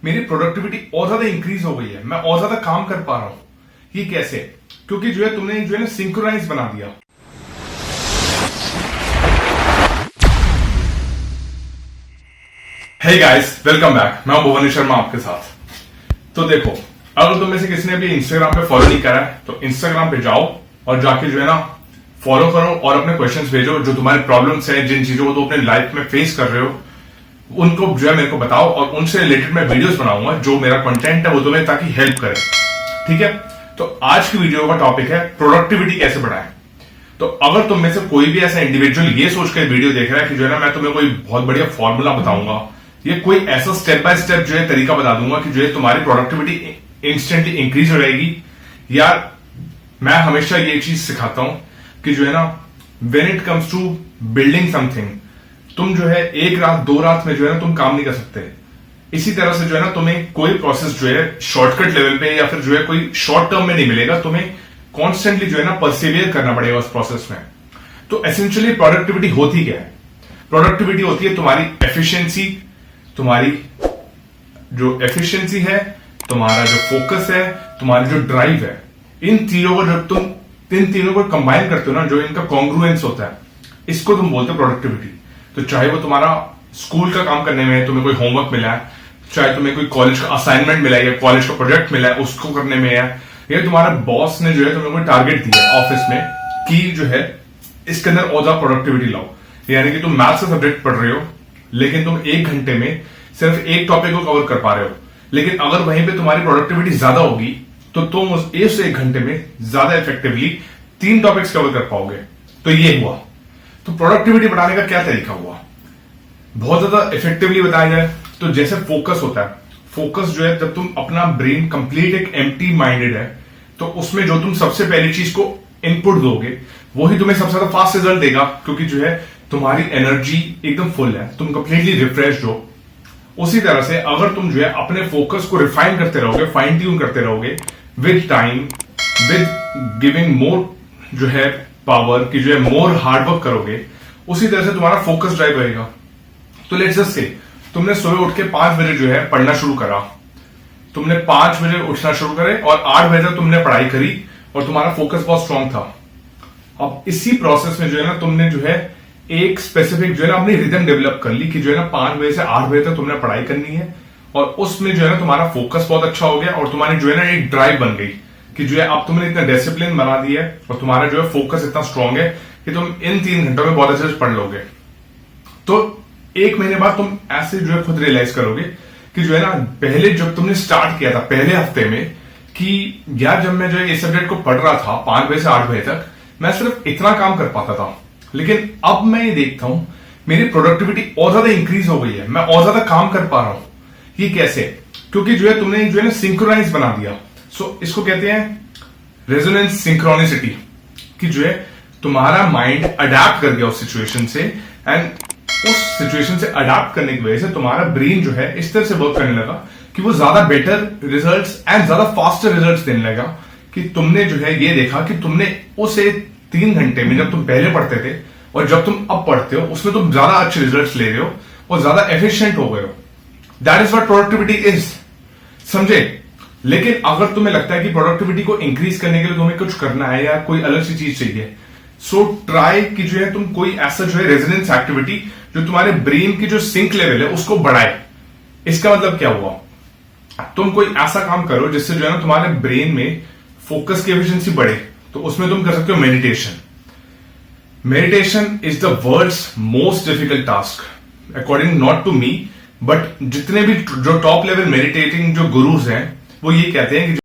मेरी प्रोडक्टिविटी और ज्यादा इंक्रीज हो गई है, मैं और ज्यादा काम कर पा रहा हूं। ये कैसे? क्योंकि जो है तुमने जो है ना सिंक्रोनाइज बना दिया। Hey guys, welcome back. मैं भुवन शर्मा आपके साथ। तो देखो, अगर तुम में से किसी ने भी इंस्टाग्राम पे फॉलो नहीं करा है तो इंस्टाग्राम पे जाओ और जाके जो है ना फॉलो करो और अपने क्वेश्चंस भेजो, जो तुम्हारे प्रॉब्लम्स हैं, जिन चीजों को तुम अपने लाइफ में फेस कर रहे हो उनको जो है मेरे को बताओ और उनसे रिलेटेड मैं वीडियोस बनाऊंगा। जो मेरा कंटेंट है वो तुम्हें ताकि हेल्प करे। ठीक है, तो आज की वीडियो का टॉपिक है प्रोडक्टिविटी कैसे बढ़ाएं। तो अगर तुम में से कोई भी ऐसा इंडिविजुअल ये सोच कर वीडियो देख रहा है कि जो है ना मैं तुम्हें कोई बहुत बढ़िया फॉर्मूला बताऊंगा, ये कोई ऐसा स्टेप बाय स्टेप जो है तरीका बता दूंगा कि जो है तुम्हारी प्रोडक्टिविटी इंस्टेंटली इंक्रीज हो जाएगी, यार मैं हमेशा ये चीज सिखाता हूं कि जो है ना when it comes to building something, तुम जो है एक रात दो रात में जो है ना तुम काम नहीं कर सकते। इसी तरह से जो है ना तुम्हें कोई प्रोसेस जो है शॉर्टकट लेवल पे या फिर जो है कोई शॉर्ट टर्म में नहीं मिलेगा। तुम्हें कॉन्स्टेंटली जो है ना परसिवियर करना पड़ेगा उस प्रोसेस में। तो एसेंशियली प्रोडक्टिविटी होती क्या है? प्रोडक्टिविटी होती है तुम्हारी एफिशिएंसी, तुम्हारी जो एफिशिएंसी है, तुम्हारा जो फोकस है, तुम्हारी जो ड्राइव है, इन तीनों को जब तुम इन तीनों को कंबाइन करते हो ना, जो इनका कॉन्ग्रुएंस होता है, इसको तुम बोलते हो प्रोडक्टिविटी। तो चाहे वो तुम्हारा स्कूल का काम करने में तुम्हें कोई होमवर्क मिला है, चाहे तुम्हें कोई कॉलेज का असाइनमेंट मिला है या कॉलेज का प्रोजेक्ट मिला है उसको करने में है, या तुम्हारा बॉस ने जो है तुम्हें कोई टारगेट दिया है ऑफिस में कि जो है इसके अंदर और ज्यादा प्रोडक्टिविटी लाओ। यानी कि तुम मैथ्स का सब्जेक्ट पढ़ रहे हो लेकिन तुम एक घंटे में सिर्फ एक टॉपिक को कवर कर पा रहे हो, लेकिन अगर वहीं पे तुम्हारी प्रोडक्टिविटी ज्यादा होगी तो तुम उस एक घंटे में ज्यादा इफेक्टिवली 3 टॉपिक्स कवर कर पाओगे। तो ये हुआ। तो प्रोडक्टिविटी बढ़ाने का क्या तरीका हुआ? बहुत ज्यादा इफेक्टिवली बताया जाए तो जैसे फोकस होता है, फोकस जो है जब तुम अपना ब्रेन कंप्लीट एक एम्प्टी माइंडेड है तो उसमें जो तुम सबसे पहली चीज को इनपुट दोगे वही तुम्हें सबसे ज्यादा फास्ट रिजल्ट देगा, क्योंकि जो है तुम्हारी एनर्जी एकदम फुल है, तुम कंप्लीटली रिफ्रेश्ड हो। उसी तरह से अगर तुम जो है अपने फोकस को रिफाइन करते रहोगे, फाइन ट्यून करते रहोगे with time, with giving more जो है पावर की जो है मोर हार्डवर्क करोगे, उसी तरह से तुम्हारा फोकस ड्राइव रहेगा। तो लेट्स जस्ट से तुमने सुबह उठ के 5 बजे जो है पढ़ना शुरू करा, तुमने 5 बजे उठना शुरू करे और 8 बजे तक तुमने पढ़ाई करी और तुम्हारा फोकस बहुत स्ट्रांग था। अब इसी प्रोसेस में जो है ना तुमने जो है एक स्पेसिफिक जो है ना अपनी रिदम डेवलप कर ली कि जो है ना 5 बजे से 8 बजे तक तुमने पढ़ाई करनी है, और उसमें जो है ना तुम्हारा फोकस बहुत अच्छा हो गया और तुम्हारी जो है ना एक ड्राइव बन गई कि जो है अब तुमने इतना डिसिप्लिन बना दिया है और तुम्हारा जो है फोकस इतना स्ट्रांग है कि तुम इन 3 घंटों में बहुत अच्छे से पढ़ लोगे। तो 1 महीने बाद तुम ऐसे जो है खुद रियलाइज करोगे कि जो है ना पहले जब तुमने स्टार्ट किया था पहले हफ्ते में कि यार जब मैं जो है इस सब्जेक्ट को पढ़ रहा था 5 बजे से 8 बजे तक मैं सिर्फ इतना काम कर पाता था, लेकिन अब मैं ये देखता हूं मेरी प्रोडक्टिविटी और ज्यादा इंक्रीज हो गई है, मैं और ज्यादा काम कर पा रहा हूं। ये कैसे? क्योंकि जो है तुमने जो है ना सिंक्रोनाइज बना दिया। सो इसको कहते हैं रेजोनेंस सिंक्रोनिसिटी, कि जो है तुम्हारा माइंड अडेप्ट कर गया उस सिचुएशन से, एंड उस सिचुएशन से अडेप्ट करने की वजह से तुम्हारा ब्रेन जो है इस तरह से वर्क करने लगा कि वो ज्यादा बेटर रिजल्ट्स एंड ज्यादा फास्टर रिजल्ट्स देने लगा। कि तुमने जो है ये देखा कि तुमने उसे 3 घंटे में जब तुम पहले पढ़ते थे और जब तुम अब पढ़ते हो उसमें तुम ज्यादा अच्छे रिजल्ट्स ले रहे हो और ज्यादा एफिशिएंट हो गए हो। That is what productivity is, समझे? लेकिन अगर तुम्हें लगता है कि प्रोडक्टिविटी को इंक्रीज करने के लिए तुम्हें कुछ करना है या कोई अलग सी चीज चाहिए, सो ट्राई कि जो है तुम कोई ऐसा जो है रेजोनेंस एक्टिविटी जो तुम्हारे ब्रेन की जो सिंक लेवल है उसको बढ़ाए। इसका मतलब क्या हुआ? तुम कोई ऐसा काम करो जिससे जो है ना तुम्हारे ब्रेन में फोकस की एफिशिएंसी बढ़े। तो उसमें तुम कर सकते हो meditation. Meditation is the world's most difficult task according not to me, but जितने भी जो टॉप लेवल मेडिटेटिंग जो गुरुज हैं वो ये कहते हैं कि